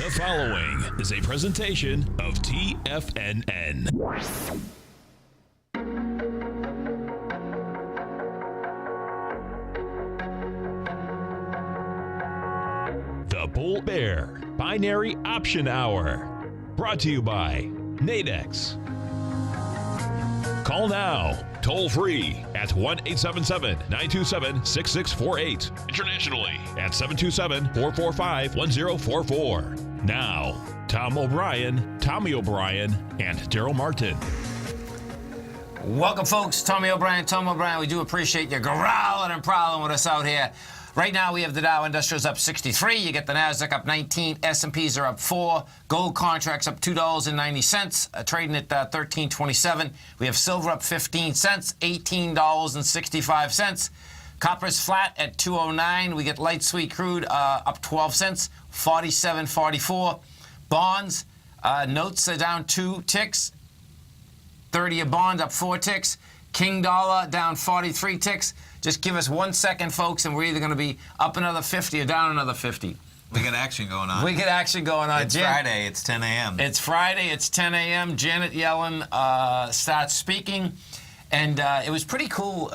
The following is a presentation of TFNN. The Bull Bear Binary Option Hour. Brought to you by Nadex. Call now, toll free at 1-877-927-6648. Internationally at 727-445-1044. Now, Tommy O'Brien, and Darrell Martin. Welcome, folks. Tommy O'Brien. We do appreciate you growling and prowling with us out here. Right now, we have the Dow Industrials up 63. You get the Nasdaq up 19. S&Ps are up 4. Gold contracts up $2.90, trading at 13.27. We have silver up 15 cents, $18.65. Copper's flat at 209. We get light sweet crude up 12 cents, 47.44. Bonds, notes are down 2 ticks. 30-year bond up 4 ticks. King dollar down 43 ticks. Just give us 1 second, folks, and we're either going to be up another 50 or down another 50. We got action going on. It's Friday. It's 10 a.m. It's Friday. It's 10 a.m. Janet Yellen starts speaking, and it was pretty cool.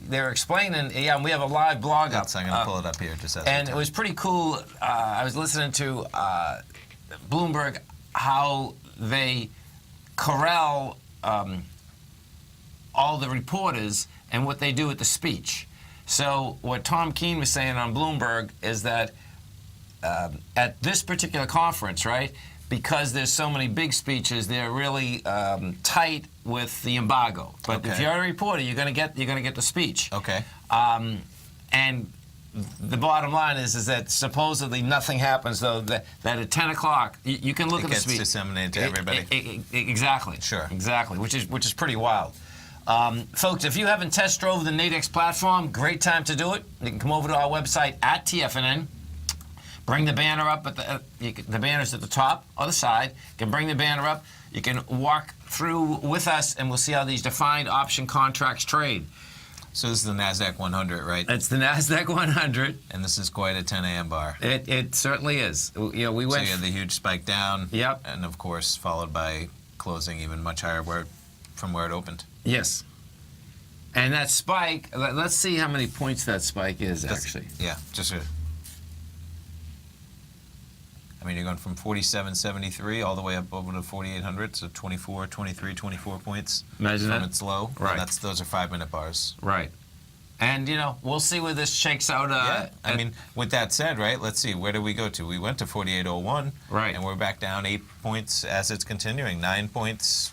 They're explaining. Yeah, and we have a live blog up. I'm going to pull it up here just as and it was pretty cool. I was listening to Bloomberg how they corral all the reporters and what they do at the speech. So what Tom Keene was saying on Bloomberg is that at this particular conference, right, because there's so many big speeches, they're really tight with the embargo. But if you're a reporter, you're gonna get the speech. Okay. And the bottom line is that supposedly nothing happens, though. That at 10 o'clock you can look at the speech. It gets disseminated to everybody. Exactly. Sure. Exactly. Which is pretty wild. Folks, if you haven't test drove the Nadex platform, great time to do it. You can come over to our website at TFNN. Bring the banner up at the banner's at the top or the side. You can bring the banner up. You can walk through with us, and we'll see how these defined option contracts trade. So this is the NASDAQ 100, right? It's the NASDAQ 100. And this is quite a 10 a.m. bar. It certainly is. We went. So you had the huge spike down. Yep. And of course, followed by closing even much higher from where it opened. Yes. And that spike, let's see how many points that spike is, actually. Yeah, you're going from 47.73 all the way up over to 4,800, so 24 points. Imagine from that. its low. Right. Those are 5-minute bars. Right. And, we'll see where this shakes out. With that said, right, let's see, where did we go to? We went to 48.01. Right. And we're back down 8 points as it's continuing. 9 points,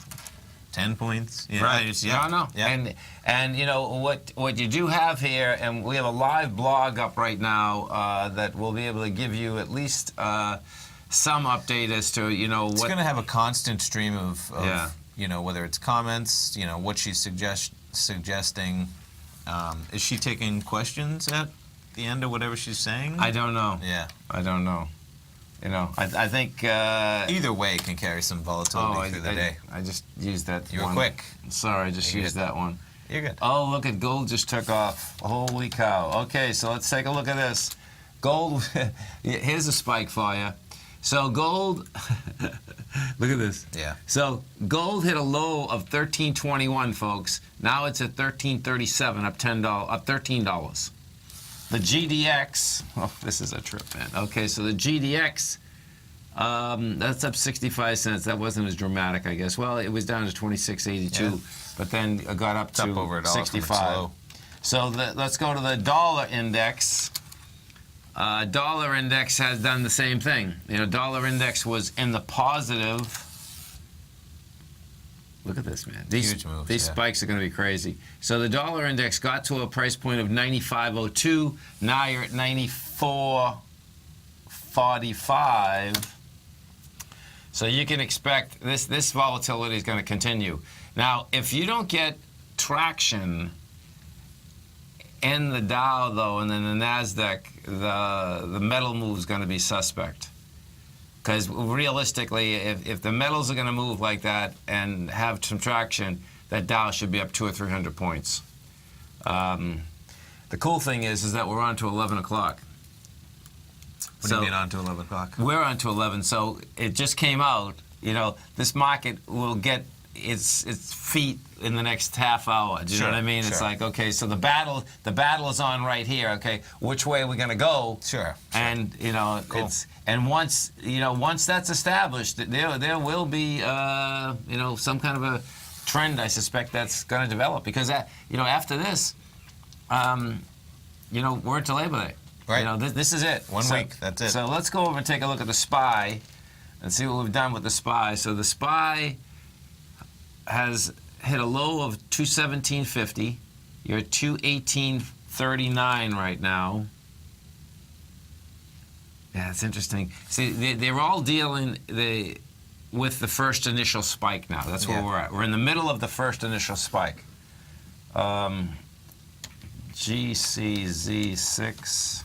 10 points. Right. No. Yeah. And what you do have here, and we have a live blog up right now that will be able to give you at least some update as to, It's what... going to have a constant stream of whether it's comments, what she's suggesting. Is she taking questions at the end of whatever she's saying? I don't know. Yeah. I don't know. I think... either way can carry some volatility through the day. I just used that You were one. quick. Sorry, I just used that one. You're good. Oh, look at gold just took off. Holy cow. Okay, so let's take a look at this. Gold, here's a spike for you. So gold, look at this. Yeah. So gold hit a low of $13.21, folks. Now it's at $13.37, up $13. The GDX, oh, this is a trip, man. Okay, so the GDX, that's up 65 cents. That wasn't as dramatic, I guess. Well, it was down to 26.82, but then it got up to over $1 65. So let's go to the dollar index. Dollar index has done the same thing. Dollar index was in the positive. Look at this, man. Huge moves, these spikes are going to be crazy. So the dollar index got to a price point of 95.02. Now you're at 94.45. So you can expect this volatility is going to continue. Now, if you don't get traction in the Dow, though, and then the NASDAQ, the metal move is going to be suspect. Because realistically, if the metals are going to move like that and have some traction, that Dow should be up 200 or 300 points. The cool thing is that we're on to 11 o'clock. What do you mean on to 11 o'clock? We're on to 11, so it just came out. You know, this market will get its feet in the next half hour. Do you know what I mean? It's like, okay, so the battle is on right here. Okay, which way are we going to go? Sure. And you know, once that's established, there will be you know, some kind of a trend. I suspect that's going to develop because you know, after this, you know, we're into Labor Day. Right. You know, this is it. One week. That's it. So let's go over and take a look at the SPY and see what we've done with the SPY. So the SPY has hit a low of 217.50. You're at 218.39 right now. Yeah, it's interesting. See, they're all dealing with the first initial spike now. That's where we're at. We're in the middle of the first initial spike. GCZ6.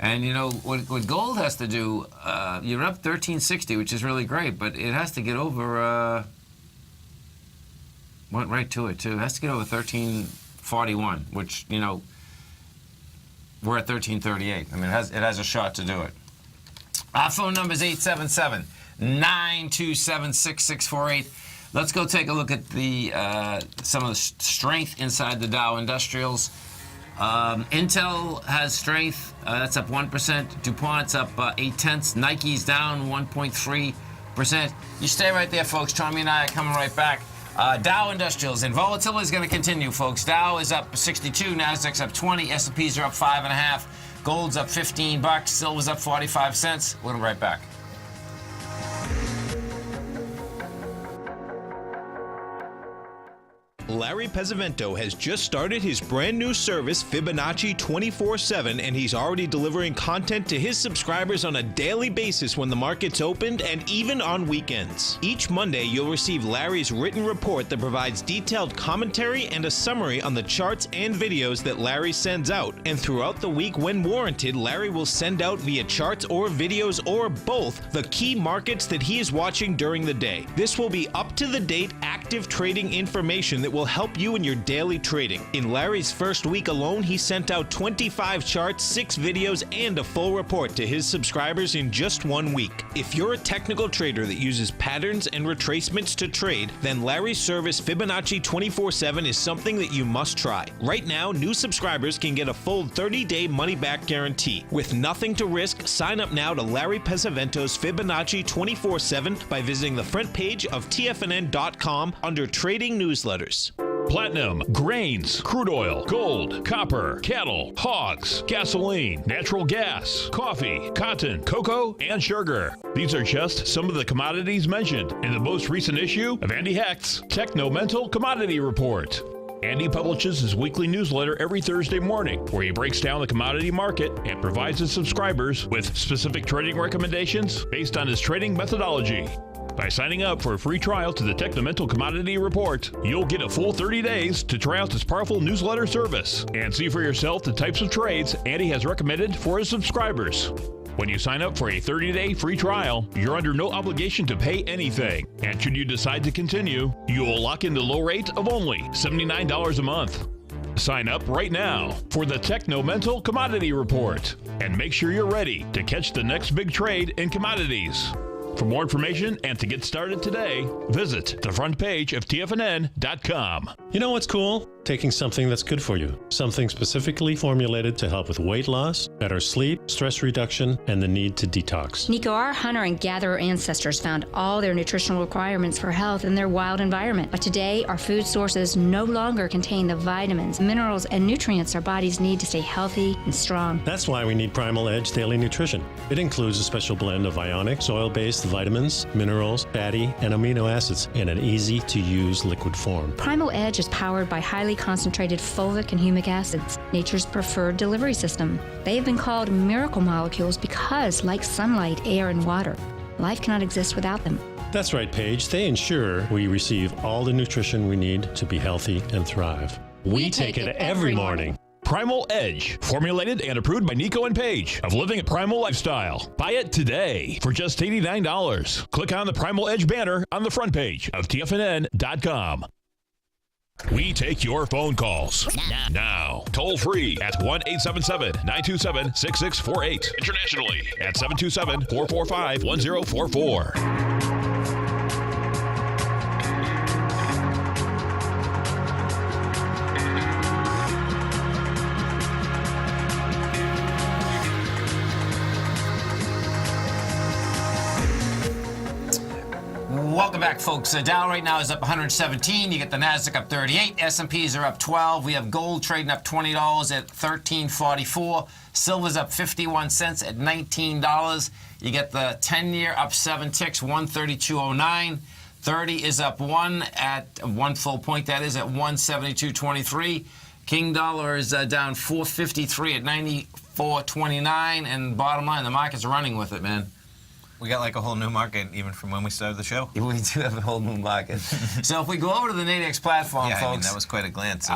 And you know what gold has to do? You're up 1360, which is really great, but it has to get over. Went right to it too. It has to get over 1341, which you know we're at 1338. I mean, it has a shot to do it. Our phone number is 877-927-6648. Let's go take a look at the some of the strength inside the Dow Industrials. Intel has strength. That's up 1%. DuPont's up 0.8. Nike's down 1.3%. You stay right there, folks. Tommy and I are coming right back. Dow Industrials and volatility is going to continue, folks. Dow is up 62. Nasdaq's up 20. S&Ps are up 5.5. Gold's up $15. Silver's up 45 cents. We'll be right back. Larry Pesavento has just started his brand new service, Fibonacci 24/7, and he's already delivering content to his subscribers on a daily basis when the market's opened and even on weekends. Each Monday, you'll receive Larry's written report that provides detailed commentary and a summary on the charts and videos that Larry sends out. And throughout the week, when warranted, Larry will send out via charts or videos or both the key markets that he is watching during the day. This will be up-to-the-date, active trading information that will help you in your daily trading. In Larry's first week alone, he sent out 25 charts, 6 videos, and a full report to his subscribers in just 1 week. If you're a technical trader that uses patterns and retracements to trade, then Larry's service Fibonacci 24/7 is something that you must try. Right now, new subscribers can get a full 30-day money-back guarantee. With nothing to risk, sign up now to Larry Pesavento's Fibonacci 24/7 by visiting the front page of TFNN.com under Trading Newsletters. Platinum, grains, crude oil, gold, copper, cattle, hogs, gasoline, natural gas, coffee, cotton, cocoa, and sugar. These are just some of the commodities mentioned in the most recent issue of Andy Hecht's Techno-Mental Commodity Report. Andy publishes his weekly newsletter every Thursday morning, where he breaks down the commodity market and provides his subscribers with specific trading recommendations based on his trading methodology. By signing up for a free trial to the Techno-Mental Commodity Report, you'll get a full 30 days to try out this powerful newsletter service and see for yourself the types of trades Andy has recommended for his subscribers. When you sign up for a 30-day free trial, you're under no obligation to pay anything. And should you decide to continue, you will lock in the low rate of only $79 a month. Sign up right now for the Techno-Mental Commodity Report and make sure you're ready to catch the next big trade in commodities. For more information and to get started today, visit the front page of TFNN.com. You know what's cool? Taking something that's good for you. Something specifically formulated to help with weight loss, better sleep, stress reduction, and the need to detox. Nico, our hunter and gatherer ancestors found all their nutritional requirements for health in their wild environment. But today, our food sources no longer contain the vitamins, minerals, and nutrients our bodies need to stay healthy and strong. That's why we need Primal Edge Daily Nutrition. It includes a special blend of ionic, soil-based vitamins, minerals, fatty, and amino acids in an easy-to-use liquid form. Primal Edge is powered by highly concentrated fulvic and humic acids, nature's preferred delivery system. They have been called miracle molecules because, like sunlight, air, and water, life cannot exist without them. That's right, Paige. They ensure we receive all the nutrition we need to be healthy and thrive. We take it every morning. Primal Edge, formulated and approved by Nico and Paige of Living a Primal Lifestyle. Buy it today for just $89. Click on the Primal Edge banner on the front page of TFNN.com. We take your phone calls now. Toll free at 1-877-927-6648. Internationally at 727-445-1044. Welcome back, folks. Dow right now is up 117. You get the Nasdaq up 38. S&Ps are up 12. We have gold trading up $20 at $13.44. Silver's up 51 cents at $19. You get the 10-year up 7 ticks, 132.09. 30 is up 1 at 1 full point. That is at 172.23. King dollar is down 4.53 at 94.29. And bottom line, the market's running with it, man. We got like a whole new market even from when we started the show. We do have a whole new market. So if we go over to the Nadex platform, folks. I mean, that was quite a glance.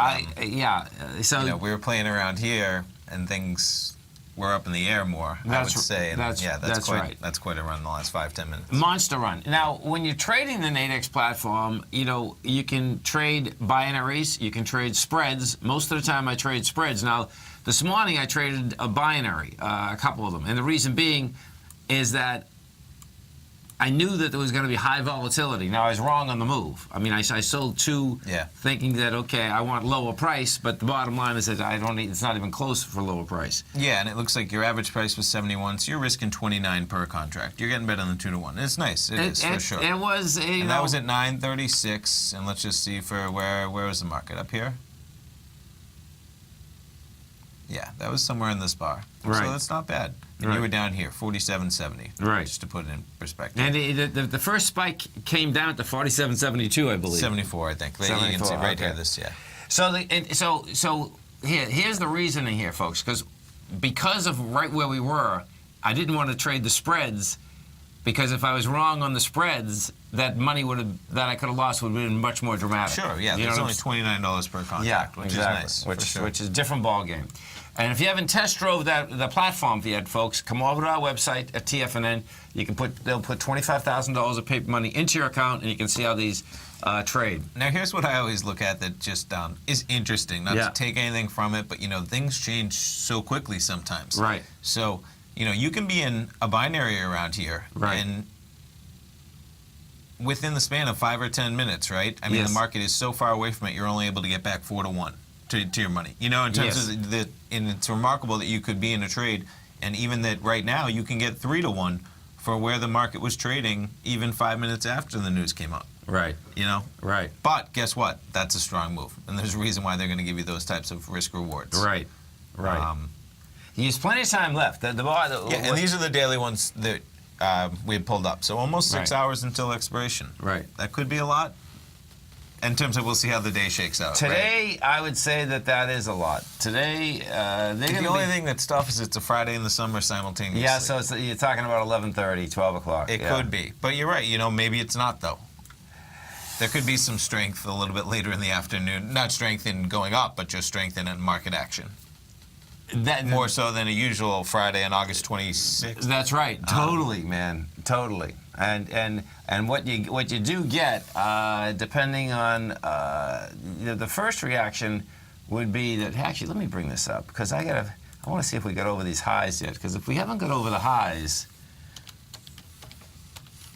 So we were playing around here, and things were up in the air more, I would say. And that's quite, that's quite a run in the last 5-10 minutes. Monster run. Now, when you're trading the Nadex platform, you can trade binaries, you can trade spreads. Most of the time I trade spreads. Now, this morning I traded a binary, a couple of them. And the reason being is that I knew that there was going to be high volatility. Now, I was wrong on the move. I mean, I sold two thinking that, okay, I want lower price, but the bottom line is that it's not even close for lower price. Yeah, and it looks like your average price was 71, so you're risking 29 per contract. You're getting better than 2-to-1. It's nice. It is, for sure. It was, and that was at 936, and let's just see for where was the market? Up here? Yeah, that was somewhere in this bar. Right. So that's not bad. And you were down here, 47.70. Right. Just to put it in perspective. And the first spike came down to 47.72, I believe. 74, I think. 74, you can see right okay. here, this, So here's the reasoning here, folks, because of right where we were, I didn't want to trade the spreads, because if I was wrong on the spreads, that money that I could have lost would have been much more dramatic. Sure, yeah. There's only $29 per contract, which is nice. Which is a different ball game. And if you haven't test drove the platform yet, folks, come over to our website at TFNN. They'll put $25,000 of paper money into your account, and you can see how these trade. Now, here's what I always look at that just is interesting. Not to take anything from it, but things change so quickly sometimes. Right. So you can be in a binary around here, and within the span of 5 or 10 minutes, right? I mean, the market is so far away from it, you're only able to get back 4-to-1. To your money, in terms of and it's remarkable that you could be in a trade, and even that right now you can get 3-to-1 for where the market was trading even 5 minutes after the news came out. Right. Right. But guess what? That's a strong move, and there's a reason why they're going to give you those types of risk rewards. Right. There's plenty of time left. And these are the daily ones that we had pulled up. So almost 6 hours until expiration. Right. That could be a lot. In terms of, we'll see how the day shakes out. Today, I would say that is a lot. Today, the only thing that's tough is it's a Friday in the summer simultaneously. Yeah, so you're talking about 11:30, 12 o'clock. It could be. But you're right. Maybe it's not, though. There could be some strength a little bit later in the afternoon. Not strength in going up, but just strength in market action. More so than a usual Friday on August 26th. That's right. Totally, man. Totally. And what you do get, depending on the first reaction, would be that actually let me bring this up because I want to see if we got over these highs yet. Because if we haven't got over the highs,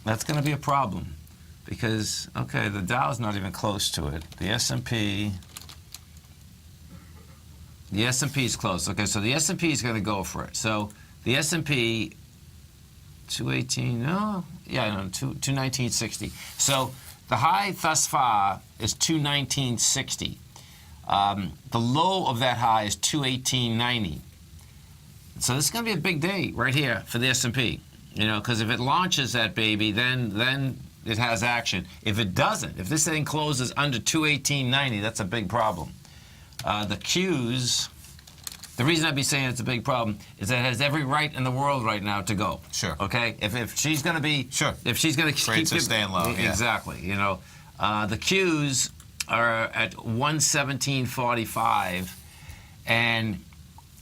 that's going to be a problem. Because the Dow's not even close to it. The S&P is close. Okay, so the S&P is going to go for it. So the S&P. 218, 219.60. So the high thus far is 219.60. The low of that high is 218.90. So this is going to be a big day right here for the S&P. Because if it launches that baby, then it has action. If it doesn't, if this thing closes under 218.90, that's a big problem. The Qs. The reason I'd be saying it's a big problem is that it has every right in the world right now to go. Sure. Okay? If she's going to be... Sure. If she's going to keep... Rates are staying low, Exactly. The Qs are at 117.45. And...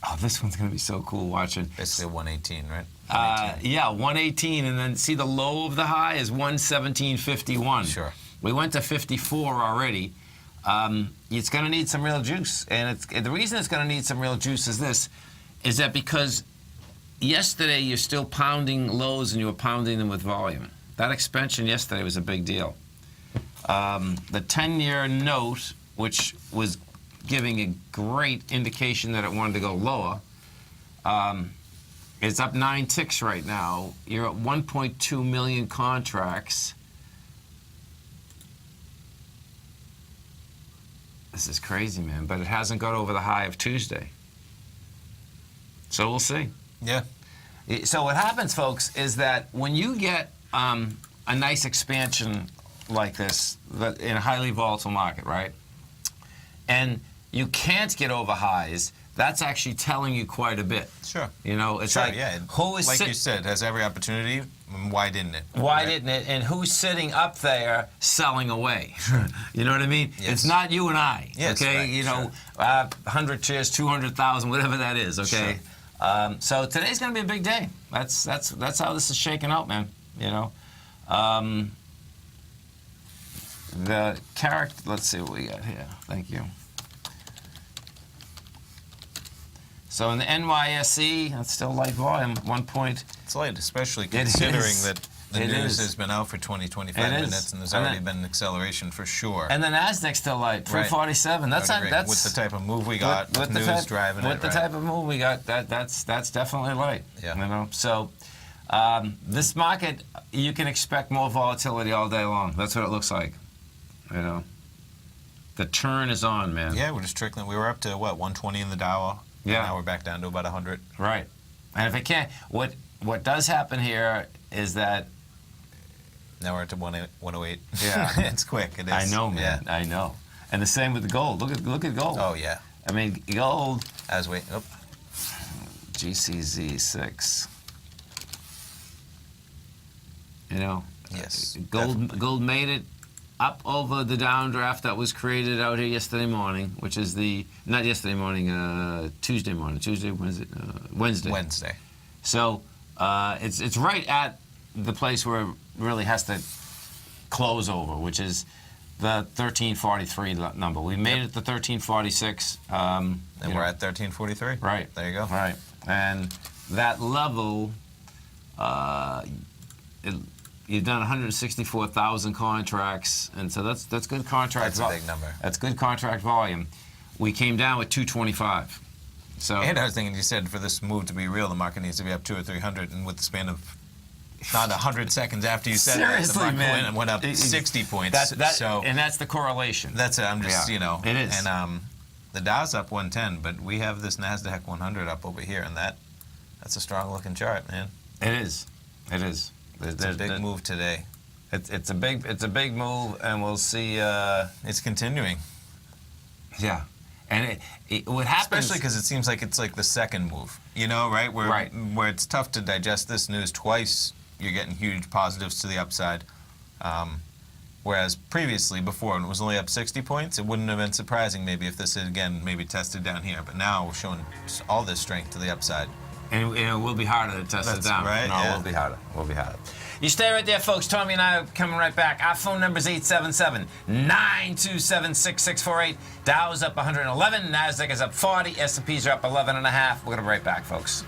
Oh, this one's going to be so cool watching. Basically 118, right? 118. And then see the low of the high is 117.51. Sure. We went to 54 already. it's going to need some real juice. And the reason it's going to need some real juice is that because yesterday you're still pounding lows and you were pounding them with volume. That expansion yesterday was a big deal. The 10-year note, which was giving a great indication that it wanted to go lower, it's up 9 ticks right now. You're at 1.2 million contracts. This is crazy, man, but it hasn't got over the high of Tuesday. So we'll see. Yeah. So what happens, folks, is that when you get a nice expansion like this in a highly volatile market, right, and you can't get over highs, that's actually telling you quite a bit. Sure. You know, it's sure, like, yeah. who is like you said, has every opportunity. Why didn't it? Why didn't it? And who's sitting up there selling away? You know what I mean? Yes. It's not you and I. Yes, okay. right, You know, 100 shares, 200,000, whatever that is. Okay. Sure. So today's going to be a big day. That's how this is shaking out, man. You know. The character. Let's see what we got here. Thank you. So in the NYSE, that's still light volume. It's light, especially considering that the news is. has been out for 20, 25 minutes, and there's already been an acceleration for sure. And the Nasdaq's still light, 347. That's with the type of move we got, with news driving it. With the type of move we got, that's definitely light. Yeah. You know, so this market, you can expect more volatility all day long. That's what it looks like. You know, the turn is on, man. Yeah, we're just trickling. We were up to what, 120 in the Dow. Yeah. Now we're back down to about 100. Right. And if it can't, what does happen here is that. Now we're at 108. Yeah. It's quick. It is. I know, man. Yeah. I know. And the same with the gold. Look at gold. Oh yeah. I mean, gold. As we. Oh. GCZ6. You know. Yes. Gold made it up over the downdraft that was created out here yesterday morning, which is not yesterday morning, Tuesday morning. Tuesday, Wednesday. Wednesday. So it's right at the place where it really has to close over, which is the 1343 number. We made it to 1346. And we're at 1343. Right. There you go. Right. And that level, you've done 164,000 contracts, and so that's good contract. That's a big number. That's good contract volume. We came down with 225. So. And I was thinking, you said for this move to be real, the market needs to be up 200 or 300, and with the span of not 100 seconds after you said it, the market went up 60 points. And that's the correlation. That's it. I'm just, you know. It is. And the Dow's up 110, but we have this NASDAQ 100 up over here, and that's a strong-looking chart, man. It is. It is. It's a big move today. It's a big move, and we'll see. It's continuing. Yeah, and what happens, especially because it seems like it's like the second move. You know, right? Where it's tough to digest this news twice. You're getting huge positives to the upside. Whereas previously, before, when it was only up 60 points, it wouldn't have been surprising maybe if this had again maybe tested down here. But now we're showing all this strength to the upside. And it will be harder to test it down. Right? No, yeah. It will be harder. It will be harder. You stay right there, folks. Tommy and I are coming right back. Our phone number is 877-927-6648. Dow's up 111. NASDAQ is up 40. S&Ps are up 11.5. We're going to be right back, folks.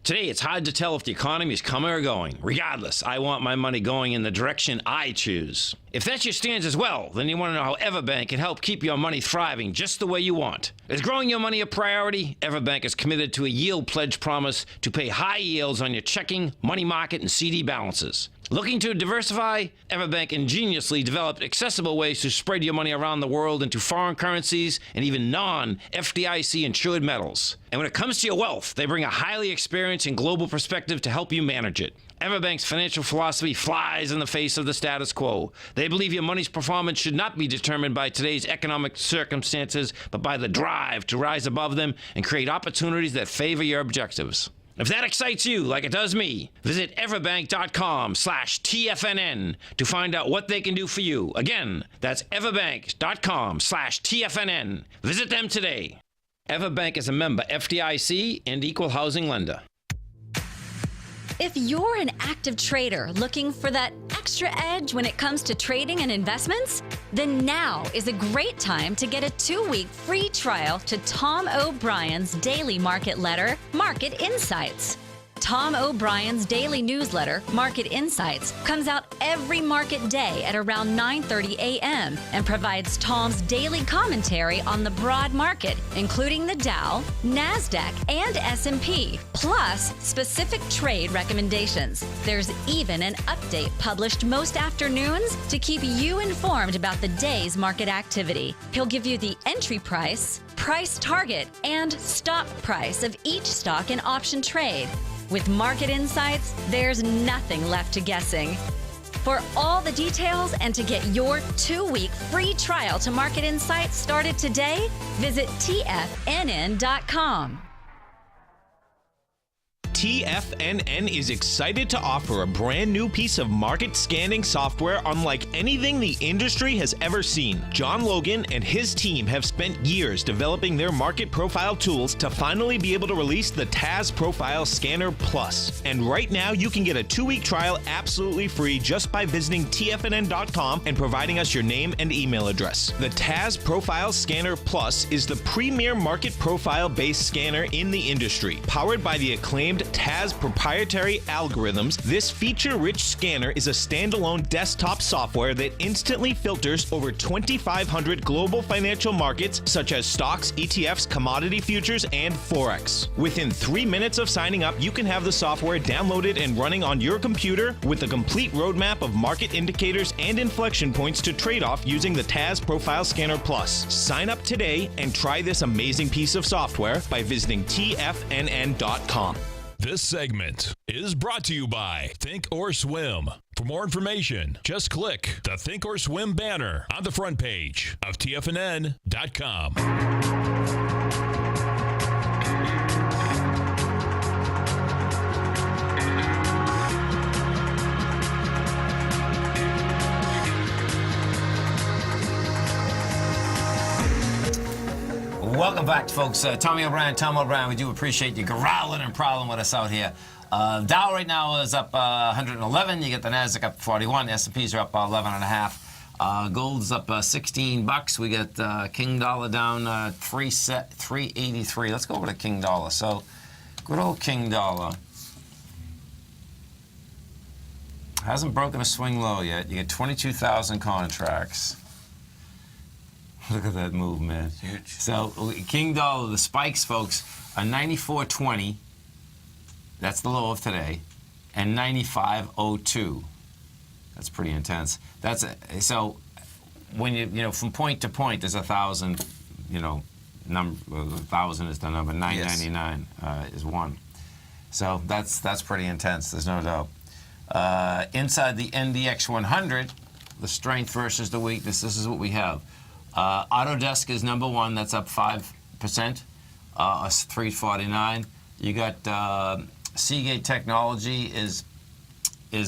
Today, it's hard to tell if the economy is coming or going. Regardless, I want my money going in the direction I choose. If that's your stance as well, then you want to know how EverBank can help keep your money thriving just the way you want. Is growing your money a priority? EverBank is committed to a yield pledge promise to pay high yields on your checking, money market, and CD balances. Looking to diversify? EverBank ingeniously developed accessible ways to spread your money around the world into foreign currencies and even non-FDIC insured metals. And when it comes to your wealth, they bring a highly experienced and global perspective to help you manage it. EverBank's financial philosophy flies in the face of the status quo. They believe your money's performance should not be determined by today's economic circumstances, but by the drive to rise above them and create opportunities that favor your objectives. If that excites you like it does me, visit everbank.com/TFNN to find out what they can do for you. Again, that's everbank.com/TFNN. Visit them today. EverBank is a member FDIC and equal housing lender. If you're an active trader looking for that extra edge when it comes to trading and investments, then now is a great time to get a 2-week free trial to Tom O'Brien's daily market letter, Market Insights. Tom O'Brien's daily newsletter, Market Insights, comes out every market day at around 9:30 a.m. and provides Tom's daily commentary on the broad market, including the Dow, NASDAQ, and S&P, plus specific trade recommendations. There's even an update published most afternoons to keep you informed about the day's market activity. He'll give you the entry price, price target, and stop price of each stock in option trade. With Market Insights, there's nothing left to guessing. For all the details and to get your 2-week free trial to Market Insights started today, visit TFNN.com. TFNN is excited to offer a brand new piece of market scanning software unlike anything the industry has ever seen. John Logan and his team have spent years developing their market profile tools to finally be able to release the TAS Profile Scanner Plus. And right now you can get a 2-week trial absolutely free just by visiting TFNN.com and providing us your name and email address. The TAS Profile Scanner Plus is the premier market profile-based scanner in the industry. Powered by the acclaimed TAS proprietary algorithms, this feature-rich scanner is a standalone desktop software that instantly filters over 2,500 global financial markets such as stocks, ETFs, commodity futures, and Forex. Within 3 minutes of signing up, you can have the software downloaded and running on your computer with a complete roadmap of market indicators and inflection points to trade off using the TAS Profile Scanner Plus. Sign up today and try this amazing piece of software by visiting TFNN.com. This segment is brought to you by Think or Swim. For more information, just click the Think or Swim banner on the front page of TFNN.com. Welcome back, folks. Tom O'Brien, we do appreciate you growling and prowling with us out here. Dow right now is up 111. You get the NASDAQ up 41. The S&Ps are up 11.5. Gold's up $16. We get King Dollar down 383. Let's go over to King Dollar. So, good old King Dollar hasn't broken a swing low yet. You get 22,000 contracts. Look at that move, man. Huge. So, King Dollar, the spikes, folks, are 94.20. That's the low of today. And 95.02. That's pretty intense. So, when you know, from point to point, there's 1,000, number. 1,000 is the number. 999 is one. So, that's pretty intense. There's no doubt. Inside the NDX 100, the strength versus the weakness, this is what we have. Autodesk is number one. That's up 5%, 349. You got Seagate Technology is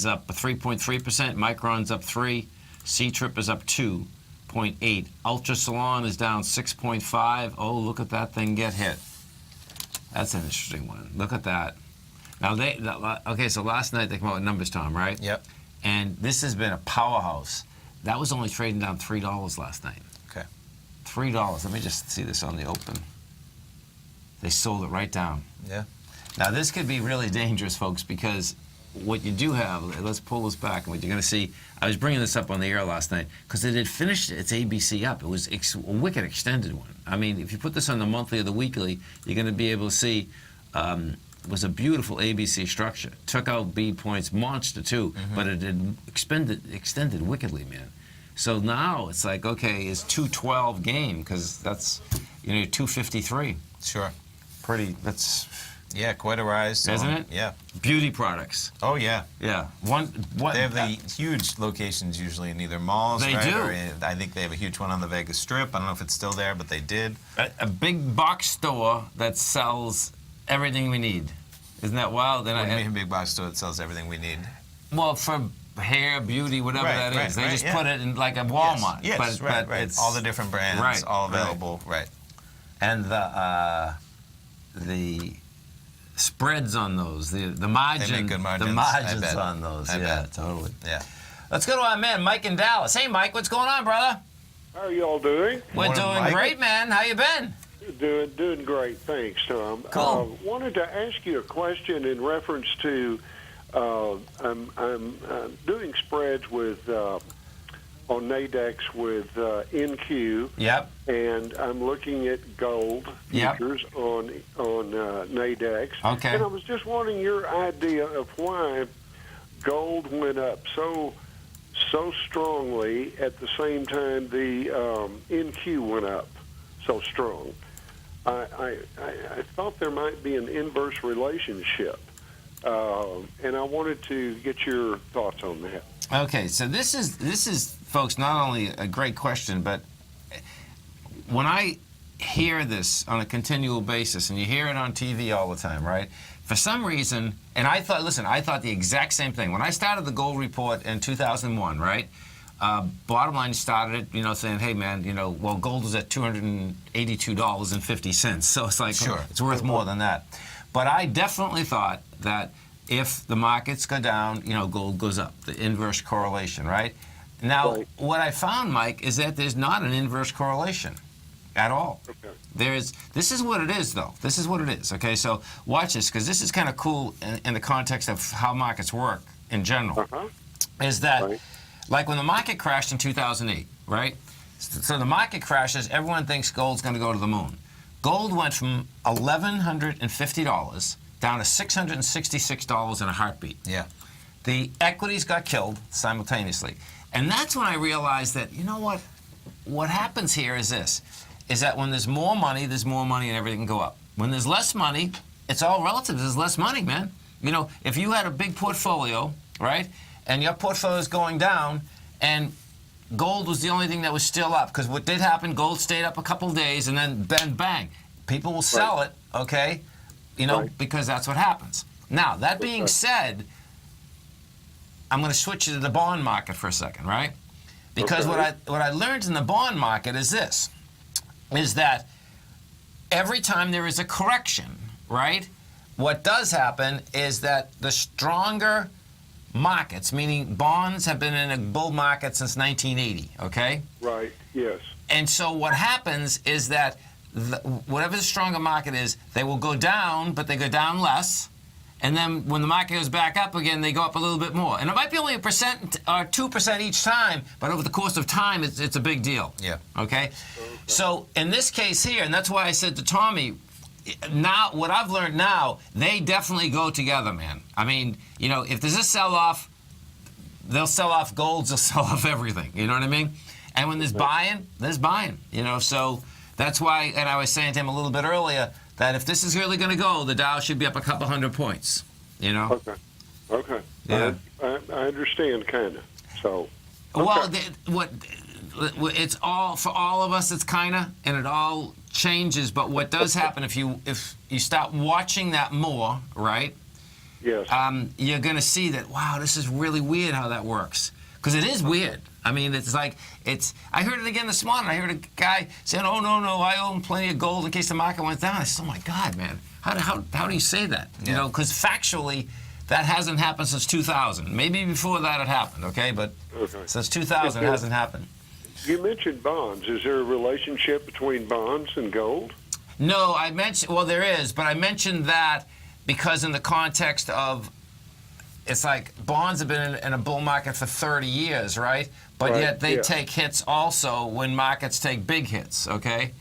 up 3.3%. Micron's up 3. C-Trip is up 2.8. Ultra Salon is down 6.5. Oh, look at that thing get hit. That's an interesting one. Look at that. Now okay. So last night they came out with numbers, Tom, right? Yep. And this has been a powerhouse. That was only trading down $3 last night. Okay. $3. Let me just see this on the open. They sold it right down. Yeah. Now this could be really dangerous, folks, because what you do have, let's pull this back, and what you're going to see, I was bringing this up on the air last night, because it had finished its ABC up. It was a wicked extended one. I mean, if you put this on the monthly or the weekly, you're going to be able to see it was a beautiful ABC structure. Took out B points, monster too, but it had extended wickedly, man. So now it's like, okay, it's 212 game, because that's, 253. Sure. That's... Yeah, quite a rise. Isn't it? Yeah. Beauty products. Oh, yeah. Yeah. They have the huge locations usually in either malls, They right? do. Or I think they have a huge one on the Vegas Strip. I don't know if it's still there, but they did. A big box store that sells everything we need. Isn't that wild? What do you mean a big box store that sells everything we need? Well, for hair, beauty, whatever that is. They just put it in like a Walmart. Yes, right. It's all the different brands, all available. Right. And the spreads on those, the margin, They make good margins. the I margins bet. on those. I Yeah, bet. totally. Yeah. Let's go to our man Mike in Dallas. Hey, Mike, what's going on, brother? How are y'all doing? We're Morning, doing Mike. great, man. How you been? Doing great, thanks, Tom. Cool. Wanted to ask you a question in reference to I'm doing spreads with on Nadex with NQ. Yep. And I'm looking at gold Yep. futures on Nadex. Okay. And I was just wanting your idea of why gold went up so strongly at the same time the NQ went up so strong. I thought there might be an inverse relationship, and I wanted to get your thoughts on that. Okay, so this is, folks, not only a great question, but when I hear this on a continual basis, and you hear it on TV all the time, right? For some reason, and I thought the exact same thing. When I started the Gold Report in 2001, right? Bottom line started it, saying, hey, man, well, gold was at $282.50. So it's like, Sure. it's worth more than that. But I definitely thought that if the markets go down, gold goes up, the inverse correlation, right? Now, Right. what I found, Mike, is that there's not an inverse correlation at all. Okay. This is what it is, though. This is what it is, okay? So watch this, because this is kind of cool in the context of how markets work in general. Uh-huh. Is that, Right. like when the market crashed in 2008, right? So the market crashes, everyone thinks gold's going to go to the moon. Gold went from $1,150 down to $666 in a heartbeat. Yeah. The equities got killed simultaneously. And that's when I realized that, what happens here is this, is that when there's more money and everything can go up. When there's less money, it's all relative. There's less money, man. If you had a big portfolio, right, and your portfolio is going down, and gold was the only thing that was still up, because what did happen, gold stayed up a couple of days, and then bang, people will sell it, okay, Right. because that's what happens. Now, that being said, I'm going to switch you to the bond market for a second, right? Because Okay. what I learned in the bond market is this, is that every time there is a correction, right, what does happen is that the stronger markets, meaning bonds have been in a bull market since 1980, okay? Right. Yes. And so what happens is that whatever the stronger market is, they will go down, but they go down less. And then when the market goes back up again, they go up a little bit more. And it might be only 1% or 2% each time, but over the course of time, it's a big deal. Yeah. Okay? So in this case here, and that's why I said to Tommy, now what I've learned now, they definitely go together, man. I mean, if there's a sell-off, they'll sell off golds, they'll sell off everything. You know what I mean? And when there's buying, there's buying. So that's why, and I was saying to him a little bit earlier, that if this is really going to go, the Dow should be up a couple hundred points. Okay. Yeah. I understand, kind of. So. Well, it's all for all of us. It's kind of, and it all changes. But what does happen if you start watching that more, right? Yes. You're going to see that. Wow, this is really weird how that works. Because it is weird. I mean, it's like I heard it again this morning. I heard a guy saying, "Oh no, I own plenty of gold in case the market went down." I said, "Oh my God, man, how do you say that?" Yeah. Because factually, that hasn't happened since 2000. Maybe before that it happened, okay? But since 2000, it hasn't happened. You mentioned bonds. Is there a relationship between bonds and gold? No, I mentioned. Well, there is, but I mentioned that because in the context of. It's like bonds have been in a bull market for 30 years, right? But Right, yet they yeah. take hits also when markets take big hits, okay?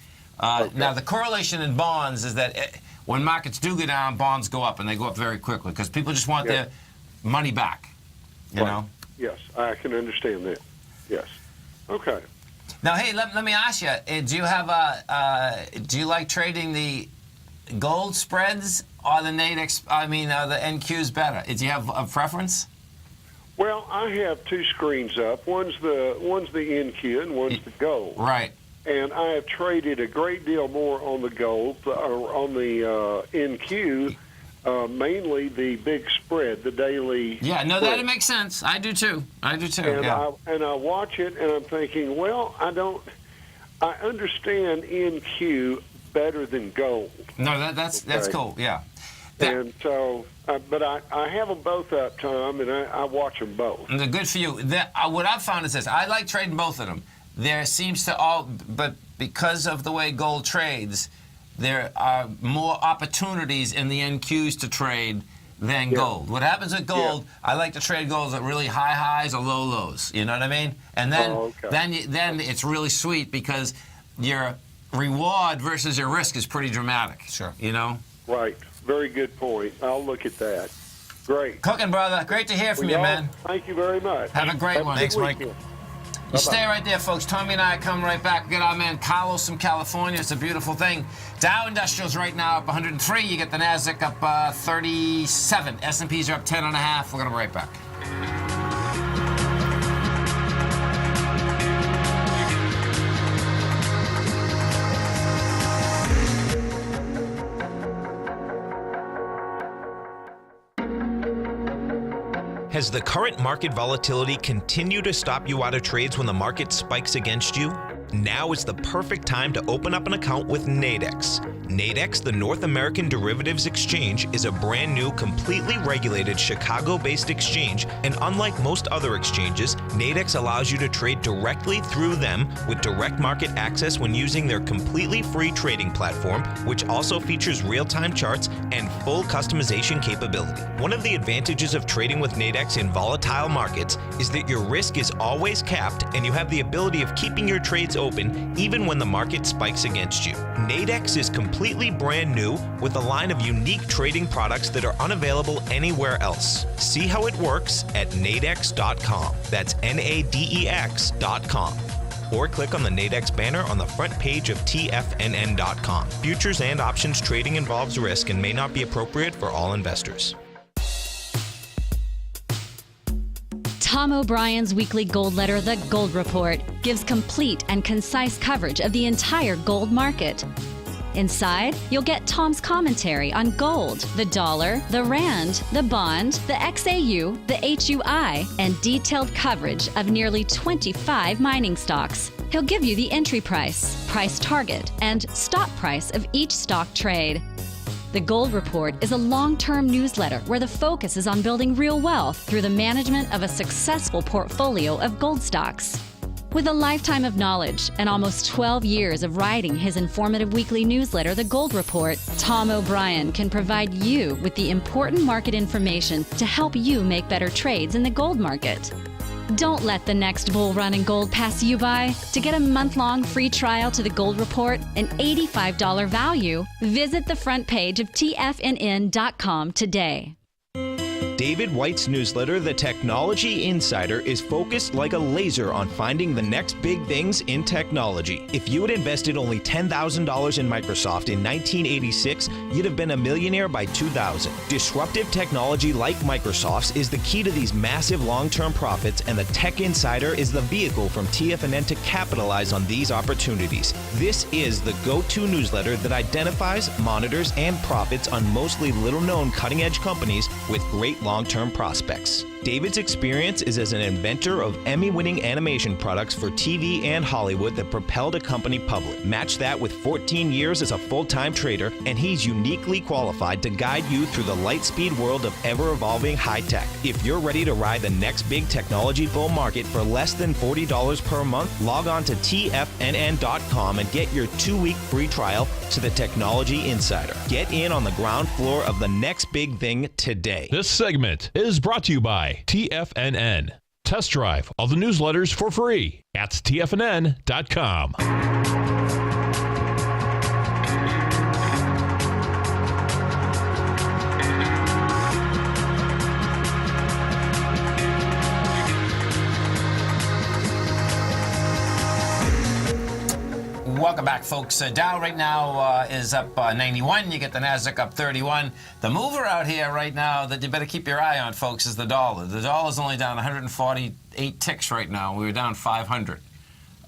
Now, the correlation in bonds is that when markets do go down, bonds go up, and they go up very quickly because people just want their money back, you know? Yes, I can understand that. Yes. Okay. Now, hey, let me ask you, do you have do you like trading the gold spreads or the Nadex, the NQs better? Do you have a preference? Well, I have two screens up. One's the NQ and one's the gold. Right. And I have traded a great deal more on the gold, or on the NQ, mainly the big spread, the daily. Yeah, no, spread. that makes sense. I do too. And yeah. I watch it, and I'm thinking, well, I understand NQ better than gold. No, that's Okay. cool. Yeah. And so, but I have them both up, Tom, and I watch them both. And they're good for you. What I've found is this. I like trading both of them. There seems to but because of the way gold trades, there are more opportunities in the NQs to trade than gold. What happens with gold, I like to trade gold at really high highs or low lows. You know what I mean? And then then it's really sweet because your reward versus your risk is pretty dramatic. Sure. You know? Right. Very good point. I'll look at that. Great. Cooking, brother. Great to hear from you, man. Thank you very much. Have a great one. Thanks, Mike. You stay right there, folks. Tommy and I come right back. We got our man Carlos from California. It's a beautiful thing. Dow Industrials right now up 103. You get the Nasdaq up 37. S&Ps are up 10.5. We're going to be right back. Has the current market volatility continued to stop you out of trades when the market spikes against you? Now is the perfect time to open up an account with Nadex. Nadex, the North American Derivatives Exchange, is a brand new, completely regulated Chicago-based exchange, and unlike most other exchanges, Nadex allows you to trade directly through them with direct market access when using their completely free trading platform, which also features real-time charts and full customization capability. One of the advantages of trading with Nadex in volatile markets is that your risk is always capped and you have the ability of keeping your trades open even when the market spikes against you. Nadex is completely brand new with a line of unique trading products that are unavailable anywhere else. See how it works at nadex.com. That's Nadex.com. Or click on the Nadex banner on the front page of TFNN.com. Futures and options trading involves risk and may not be appropriate for all investors. Tom O'Brien's weekly gold letter, The Gold Report, gives complete and concise coverage of the entire gold market. Inside, you'll get Tom's commentary on gold, the dollar, the rand, the bond, the XAU, the HUI, and detailed coverage of nearly 25 mining stocks. He'll give you the entry price, price target, and stop price of each stock trade. The Gold Report is a long-term newsletter where the focus is on building real wealth through the management of a successful portfolio of gold stocks. With a lifetime of knowledge and almost 12 years of writing his informative weekly newsletter, The Gold Report, Tom O'Brien can provide you with the important market information to help you make better trades in the gold market. Don't let the next bull run in gold pass you by. To get a month-long free trial to The Gold Report, an $85 value, visit the front page of TFNN.com today. David White's newsletter, The Technology Insider, is focused like a laser on finding the next big things in technology. If you had invested only $10,000 in Microsoft in 1986, you'd have been a millionaire by 2000. Disruptive technology like Microsoft's is the key to these massive long-term profits, and the Tech Insider is the vehicle from TFNN to capitalize on these opportunities. This is the go-to newsletter that identifies, monitors, and profits on mostly little-known cutting-edge companies with great long-term prospects. David's experience is as an inventor of Emmy-winning animation products for TV and Hollywood that propelled a company public. Match that with 14 years as a full-time trader, and he's uniquely qualified to guide you through the light-speed world of ever-evolving high-tech. If you're ready to ride the next big technology bull market for less than $40 per month, log on to TFNN.com and get your 2-week free trial to the Technology Insider. Get in on the ground floor of the next big thing today. This segment is brought to you by TFNN. Test drive all the newsletters for free at TFNN.com. Welcome back, folks. Dow right now is up 91. You get the Nasdaq up 31. The mover out here right now that you better keep your eye on, folks, is the dollar. The dollar's only down 148 ticks right now. We were down 500.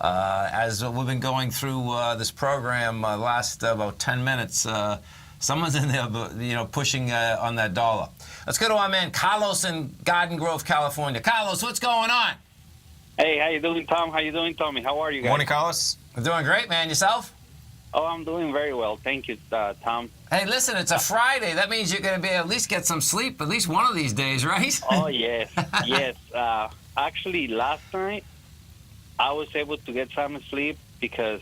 As we've been going through this program last about 10 minutes, someone's in there, pushing on that dollar. Let's go to our man Carlos in Garden Grove, California. Carlos, what's going on? Hey, how you doing, Tom? How you doing, Tommy? How are you guys? Morning, Carlos. I'm doing great, man. Yourself? Oh, I'm doing very well. Thank you, Tom. Hey, listen, it's a Friday. That means you're going to be at least get some sleep at least one of these days, right? Oh, yes. Yes. Actually, last night, I was able to get some sleep because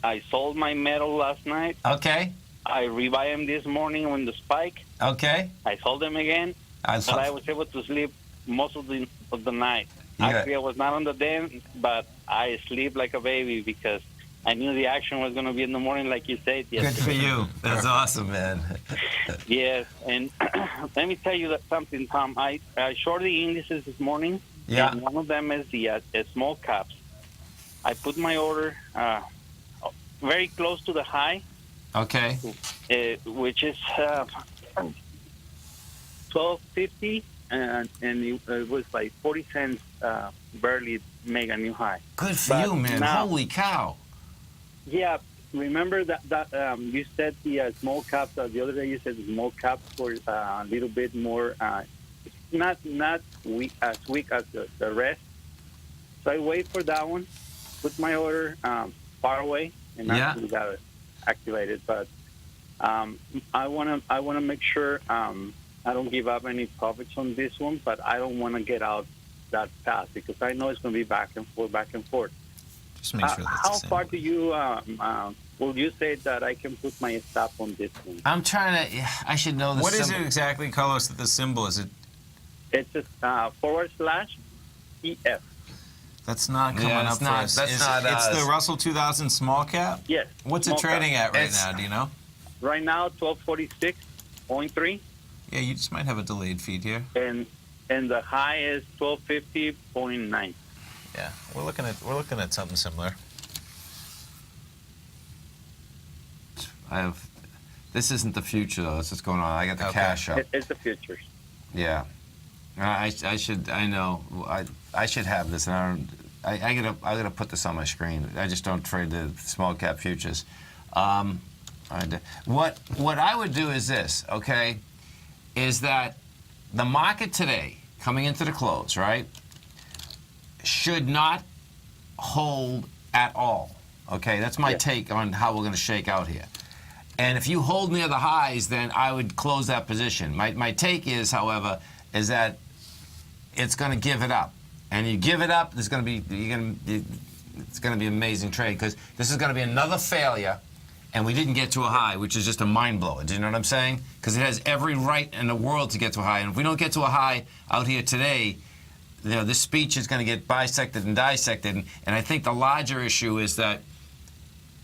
I sold my metal last night. Okay. I rebuy them this morning when the spike. Okay. I sold them again. But I was able to sleep most of the night. Yeah. Actually, I was not on the den, but I sleep like a baby because I knew the action was going to be in the morning, like you said yesterday. Good for you. That's awesome, man. Yes, and let me tell you something, Tom. I shorted the indices this morning. Yeah. And one of them is the small caps. I put my order very close to the high. Okay. Which is 12.50, and it was like 40 cents, barely make a new high. Good for you, man. Now, Holy cow. Yeah, remember that you said the small caps the other day. You said the small caps were a little bit more, not weak as the rest. So I wait for that one, put my order far away, and actually got it activated. But I wanna make sure I don't give up any profits on this one, but I don't want to get out that fast because I know it's going to be back and forth. Just make sure that's how the same far way. do you will you say that I can put my stop on this one? I'm trying to. I should know this. What is it exactly, Carlos, that the symbol is? It's a /EF. That's not coming up it's for not- us. that's not It's us. the Russell 2000 small cap? Yes. What's small it trading cap. at right now? Do you know? Right now, 1246.3, Yeah, you just might have a delayed feed here. and the high is 1250.9. Yeah, we're looking at something similar. This isn't the future though. That's what's going on. I got the cash up. It's the futures. Yeah. I should. I know. I should have this. And I gotta put this on my screen. I just don't trade the small cap futures. What I would do is this. Okay, is that the market today coming into the close, right, should not hold at all. Okay, that's my take on how we're going to shake out here. And if you hold near the highs, then I would close that position. My take is, however, is that it's going to give it up. And you give it up, it's going to be an amazing trade because this is going to be another failure, and we didn't get to a high, which is just a mind blower. Do you know what I'm saying? Because it has every right in the world to get to a high, and if we don't get to a high out here today, you know, this speech is going to get bisected and dissected. And I think the larger issue is that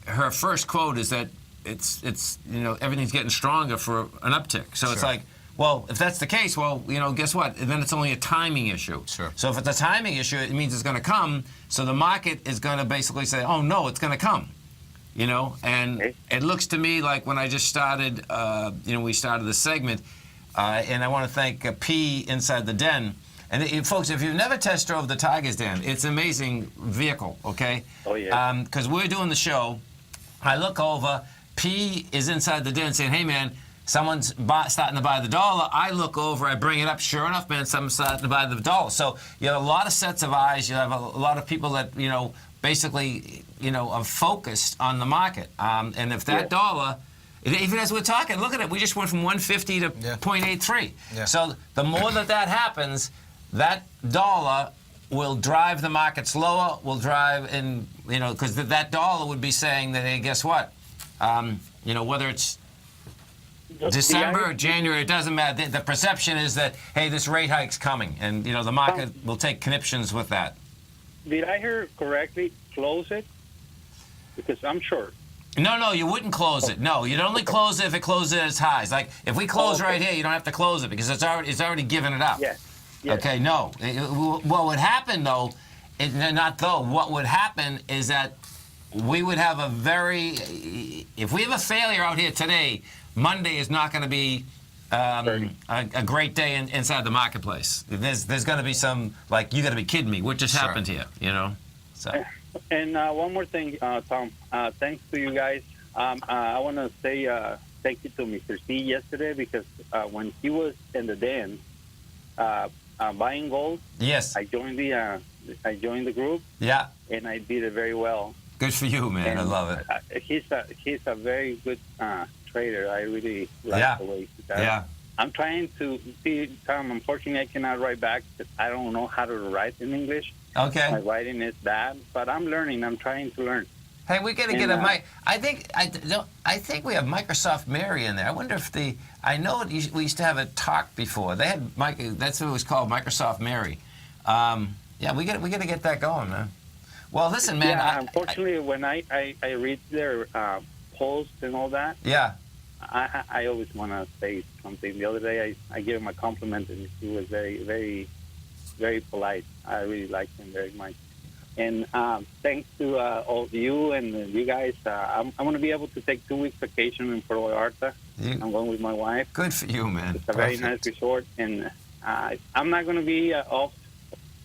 her first quote is that it's you know, everything's getting stronger for an uptick. So it's like, well, if that's the case, well, you know, guess what? Then it's only a timing issue. Sure. So if it's a timing issue, it means it's going to come. So the market is going to basically say, oh, no, it's going to come. You know, and it looks to me like when I just started, you know, we started the segment, and I want to thank P Inside the Den. And folks, if you've never test drove the Tiger's Den, it's an amazing vehicle, okay? Oh, yeah. Because we're doing the show. I look over, P is inside the den saying, hey, man, someone's starting to buy the dollar. I look over, I bring it up. Sure enough, man, someone's starting to buy the dollar. So you have a lot of sets of eyes. You have a lot of people that, you know, basically, you know, are focused on the market. And if that dollar, even as we're talking, look at it. We just went from 150 to 0.83. Yeah. So the more that happens, that dollar will drive the markets lower, will drive in, you know, because that dollar would be saying that, hey, guess what? You know, whether it's December or January, it doesn't matter. The perception is that, hey, this rate hike's coming, and, you know, the market will take conniptions with that. Did I hear correctly? Close it? Because I'm short. No, you wouldn't close it. No, you'd only close it if it closes at its hies. Like, if we close right here, you don't have to close it because it's already given it up. Yes. Okay, no. What would happen, though, what would happen is that we would have if we have a failure out here today, Monday is not going to be a great day inside the marketplace. There's going to be some, like, you got to be kidding me. What just happened here, you know? So. And one more thing, Tom. Thanks to you guys. I want to say thank you to Mr. C yesterday because when he was in the den buying gold, yes, I joined the group. Yeah, and I did it very well. Good for you, man. And, I love it. He's a very good trader. I really like the way he does. Yeah. I'm trying to see, Tom, unfortunately I cannot write back because I don't know how to write in English. Okay. My writing is bad, but I'm learning. I'm trying to learn. Hey, we got to get a mic. I think we have Microsoft Mary in there. I wonder if I know we used to have a talk before. They had that's what it was called, Microsoft Mary. Yeah, we got to get that going, man. Well, listen, man. Yeah, unfortunately, when I read their posts and all that, yeah, I always want to say something. The other day, I gave him a compliment, and he was very, very, very polite. I really liked him very much. And thanks to all you and you guys, I'm going to be able to take 2 weeks vacation in Puerto Vallarta. I'm going with my wife. Good for you, man. It's a very nice resort, and I'm not going to be off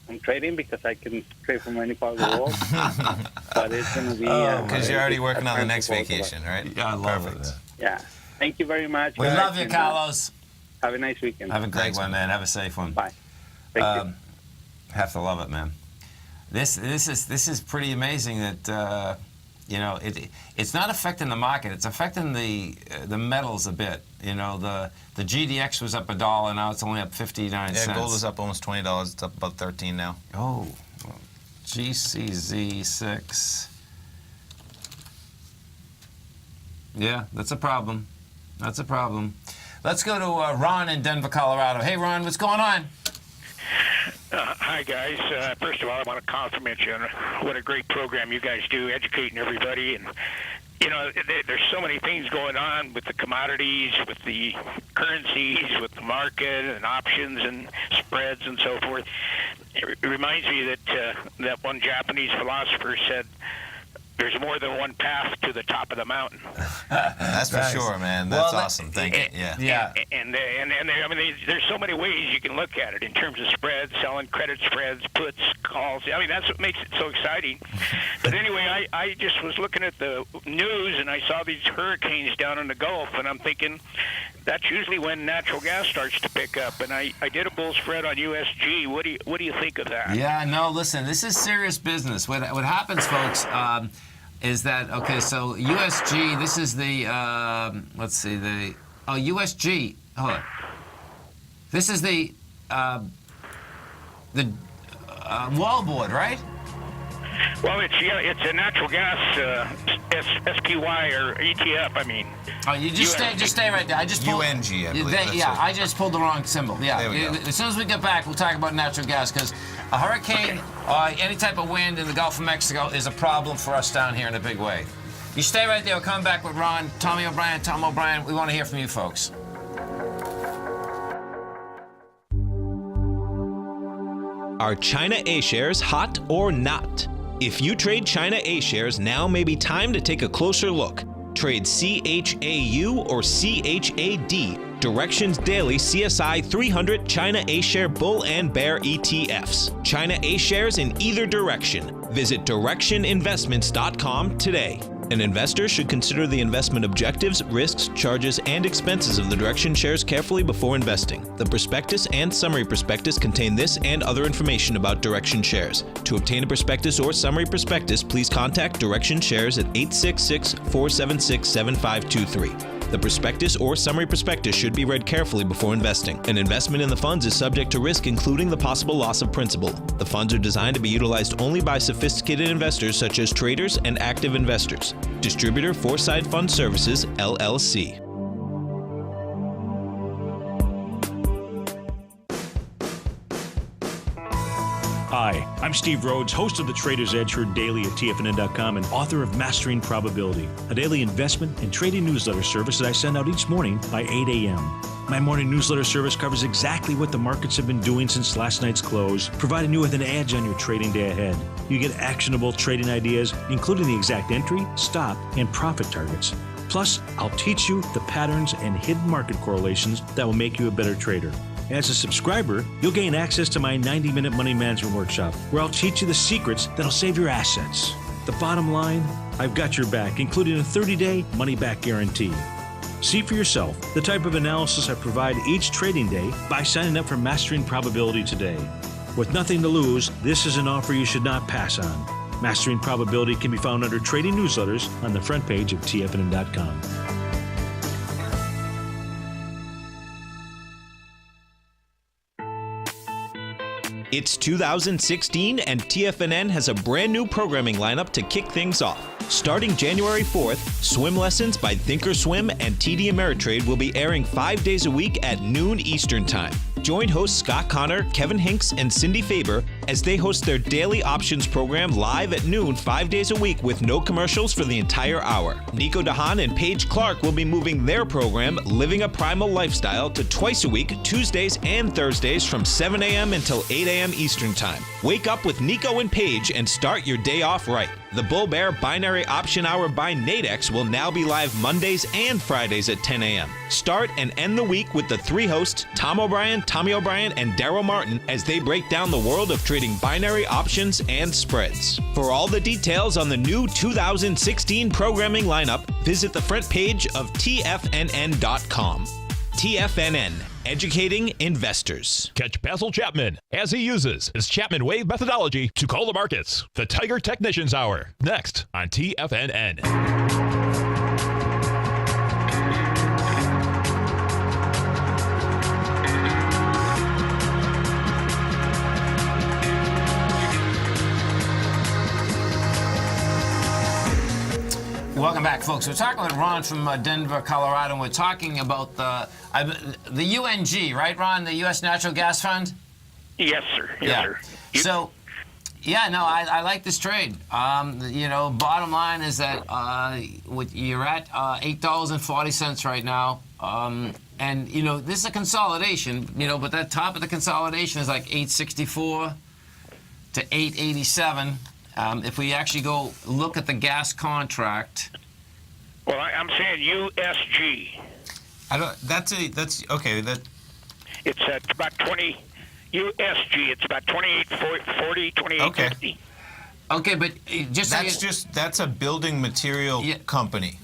on trading because I can trade from any part of the world. But it's going to be because you're already working on the next vacation, right? Yeah, I love it. Yeah. Thank you very much. We guys, love you, Carlos. Have a nice weekend. Have a great one, man. Have a safe one. Bye. Thank you. Have to love it, man. This is pretty amazing that it's not affecting the market. It's affecting the metals a bit. You know, the GDX was up $1, now it's only up 59 cents. Yeah, gold is up almost $20. It's up about 13 now. Oh, GCZ6. Yeah, that's a problem. That's a problem. Let's go to Ron in Denver, Colorado. Hey, Ron, what's going on? Hi, guys. First of all, I want to compliment you on what a great program you guys do, educating everybody. And, you know, there's so many things going on with the commodities, with the currencies, with the market and options and spreads and so forth. It reminds me that one Japanese philosopher said, there's more than one path to the top of the mountain. That's for sure, man. That's awesome. Thank you. Yeah. And I mean, there's so many ways you can look at it in terms of spreads, selling credit spreads, puts, calls. I mean, that's what makes it so exciting. But anyway, I just was looking at the news and I saw these hurricanes down in the Gulf, and I'm thinking that's usually when natural gas starts to pick up. And I did a bull spread on USG. What do you think of that? Yeah, no, listen, this is serious business. What happens, folks, is that, okay, so USG, this is the, let's see, USG, hold on. This is the wallboard, right? Well, it's a natural gas SPY or ETF. I mean. Oh, you just stay right there. I just pulled, UNG, I believe. I just pulled the wrong symbol. Yeah. There we go. As soon as we get back, we'll talk about natural gas because a hurricane or any type of wind in the Gulf of Mexico is a problem for us down here in a big way. You stay right there. We'll come back with Ron, Tom O'Brien. We want to hear from you folks. Are China A-shares hot or not? If you trade China A-shares, now may be time to take a closer look. Trade CHAU or CHAD, Directions Daily CSI 300 China A-share Bull and Bear ETFs. China A-shares in either direction. Visit directioninvestments.com today. An investor should consider the investment objectives, risks, charges, and expenses of the Direction shares carefully before investing. The prospectus and summary prospectus contain this and other information about Direction shares. To obtain a prospectus or summary prospectus, please contact Direction shares at 866-476-7523. The prospectus or summary prospectus should be read carefully before investing. An investment in the funds is subject to risk, including the possible loss of principal. The funds are designed to be utilized only by sophisticated investors such as traders and active investors. Distributor Foreside Fund Services, LLC. Hi, I'm Steve Rhodes, host of the Trader's Edge, heard daily at TFNN.com and author of Mastering Probability, a daily investment and trading newsletter service that I send out each morning by 8 a.m. My morning newsletter service covers exactly what the markets have been doing since last night's close, providing you with an edge on your trading day ahead. You get actionable trading ideas, including the exact entry, stop, and profit targets. Plus, I'll teach you the patterns and hidden market correlations that will make you a better trader. As a subscriber, you'll gain access to my 90-minute money management workshop, where I'll teach you the secrets that'll save your assets. The bottom line, I've got your back, including a 30-day money-back guarantee. See for yourself the type of analysis I provide each trading day by signing up for Mastering Probability today. With nothing to lose, this is an offer you should not pass on. Mastering Probability can be found under Trading Newsletters on the front page of TFNN.com. It's 2016 and TFNN has a brand new programming lineup to kick things off. Starting January 4th, Swim Lessons by Thinkorswim and TD Ameritrade will be airing 5 days a week at noon Eastern Time. Join hosts Scott Connor, Kevin Hinks, and Cindy Faber as they host their daily options program live at noon 5 days a week with no commercials for the entire hour. Nico DeHaan and Paige Clark will be moving their program, Living a Primal Lifestyle, to twice a week, Tuesdays and Thursdays from 7 a.m. until 8 a.m. Eastern Time. Wake up with Nico and Paige and start your day off right. The Bull Bear Binary Option Hour by Nadex will now be live Mondays and Fridays at 10 a.m. Start and end the week with the three hosts, Tom O'Brien, Tommy O'Brien, and Darrell Martin, as they break down the world of trading binary options and spreads. For all the details on the new 2016 programming lineup, visit the front page of TFNN.com. TFNN, educating investors. Catch Basil Chapman as he uses his Chapman Wave methodology to call the markets. The Tiger Technicians Hour, next on TFNN. Welcome back, folks. We're talking with Ron from Denver, Colorado, and we're talking about the UNG, right, Ron? The U.S. Natural Gas Fund? Yes, sir. Yes, sir. So, yeah, no, I like this trade. Bottom line is that you're at $8.40 right now. And, this is a consolidation, but that top of the consolidation is like $8.64 to $8.87. If we actually go look at the gas contract. Well, I'm saying USG. That's okay. It's at about 20. USG. It's about 28.40, 28.50. Okay, but that's a building material company.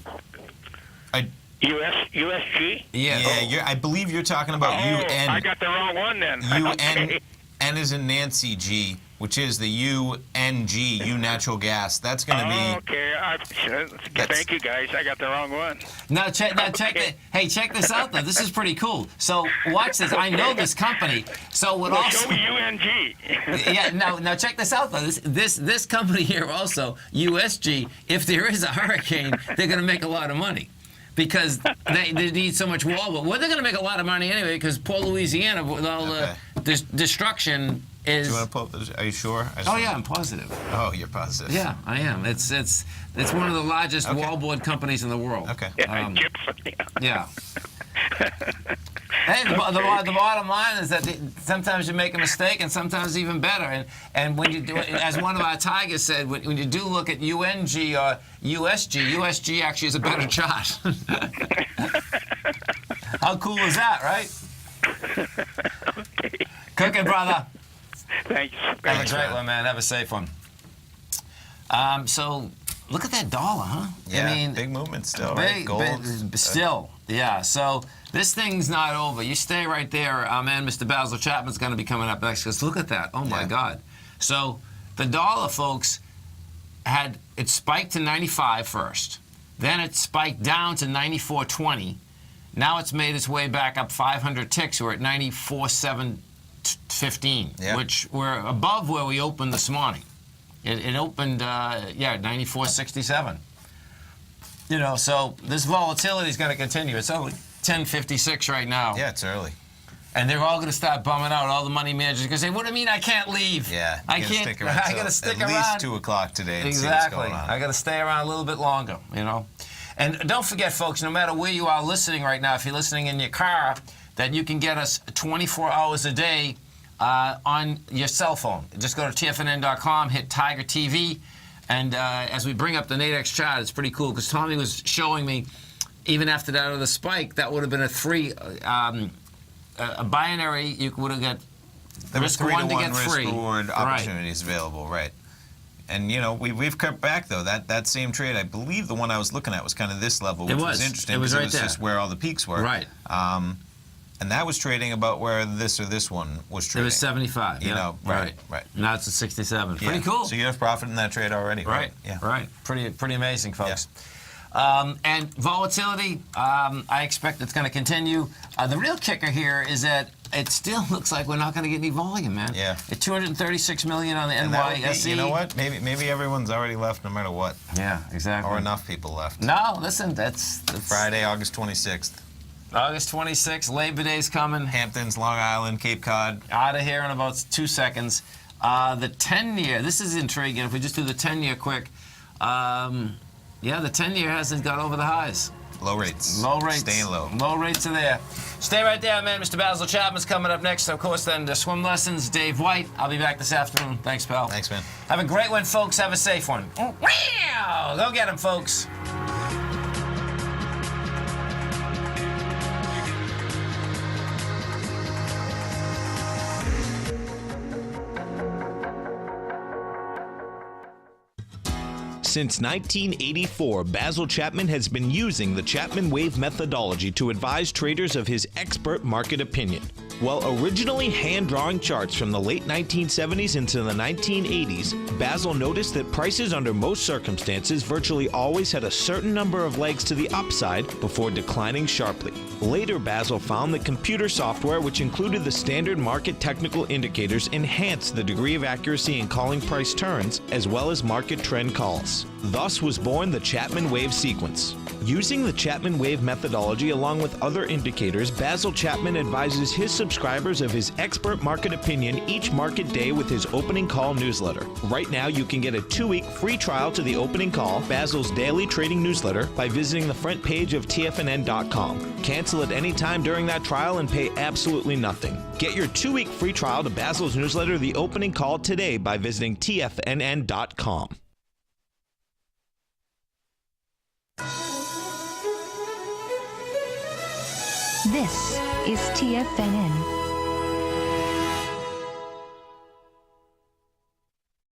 USG. Yeah. I believe you're talking about UN. I got the wrong one then. UN. N is in Nancy G, which is the UNG, U Natural Gas. That's going to be. Okay. Thank you, guys. I got the wrong one. Check this out though. This is pretty cool. So watch this. I know this company. So what also? Show me UNG. Now check this out though. This company here also, USG. If there is a hurricane, they're going to make a lot of money. Because they need so much wall. But they're going to make a lot of money anyway, because poor Louisiana, with all the destruction, is. Do you want to pull? Are you sure? I'm positive. Oh, you're positive. Yeah, I am. It's one of the largest wallboard companies in the world. Okay. Yeah. Hey, the bottom line is that sometimes you make a mistake, and sometimes even better. And when you do, as one of our Tigers said, when you do look at UNG or USG actually is a better chart. How cool is that, right? Okay. Cooking, brother. Thanks. Have a great one, man. Have a safe one. So look at that dollar, huh? Yeah, I mean, big movement still, right? Gold. Still, yeah. So this thing's not over. You stay right there. Man, Mr. Basil Chapman's going to be coming up next, because look at that. Oh, my God. So the dollar, folks, it spiked to 95 first. Then it spiked down to 94.20. Now it's made its way back up 500 ticks. We're at 94.715, which we're above where we opened this morning. It opened, 94.67. So this volatility is going to continue. It's only 10.56 right now. Yeah, it's early. And they're all going to start bumming out. All the money managers are going to say, what do you mean I can't leave? Yeah, I can't. I got to stick around. At least 2 o'clock today and exactly. See what's going on. I got to stay around a little bit longer, And don't forget, folks, no matter where you are listening right now, if you're listening in your car, that you can get us 24 hours a day on your cell phone. Just go to TFNN.com, hit Tiger TV, and as we bring up the Nadex chart, it's pretty cool, because Tommy was showing me, even after that other spike, that would have been a binary. You would have got risk 1 to get free. Risk reward opportunities available, right? And we've cut back though. That same trade, I believe the one I was looking at was kind of this level, which was interesting. It was right there. Just where all the peaks were. Right. And And that was trading about where this or this one was trading. It was 75. You yeah. know, right. Now it's at 67. Yeah. Pretty cool. So you have profit in that trade already. Right. Yeah. Right. Pretty amazing, folks. Yeah. And volatility, I expect it's going to continue. The real kicker here is that it still looks like we're not going to get any volume, man. Yeah. At 236 million on the NYSE. You know what? Maybe everyone's already left no matter what. Yeah, exactly. Or enough people left. No, listen, that's Friday, August 26th. August 26th, Labor Day's coming. Hamptons, Long Island, Cape Cod. Out of here in about 2 seconds. The 10-year, this is intriguing. If we just do the 10-year quick, yeah, the 10-year hasn't got over the highs. Low rates. Low rates. Staying low. Low rates are there. Stay right there, man. Mr. Basil Chapman's coming up next. Of course, then the swim lessons. Dave White. I'll be back this afternoon. Thanks, pal. Thanks, man. Have a great one, folks. Have a safe one. Wow! Go get him, folks. Since 1984, Basil Chapman has been using the Chapman Wave methodology to advise traders of his expert market opinion. While originally hand-drawing charts from the late 1970s into the 1980s, Basil noticed that prices under most circumstances virtually always had a certain number of legs to the upside before declining sharply. Later, Basil found that computer software, which included the standard market technical indicators, enhanced the degree of accuracy in calling price turns, as well as market trend calls. Thus was born the Chapman Wave sequence. Using the Chapman Wave methodology along with other indicators, Basil Chapman advises his subscribers of his expert market opinion each market day with his opening call newsletter. Right now, you can get a 2-week free trial to the opening call, Basil's daily trading newsletter, by visiting the front page of TFNN.com. Cancel at any time during that trial and pay absolutely nothing. Get your 2-week free trial to Basil's newsletter, The Opening Call, today by visiting TFNN.com. This is TFNN.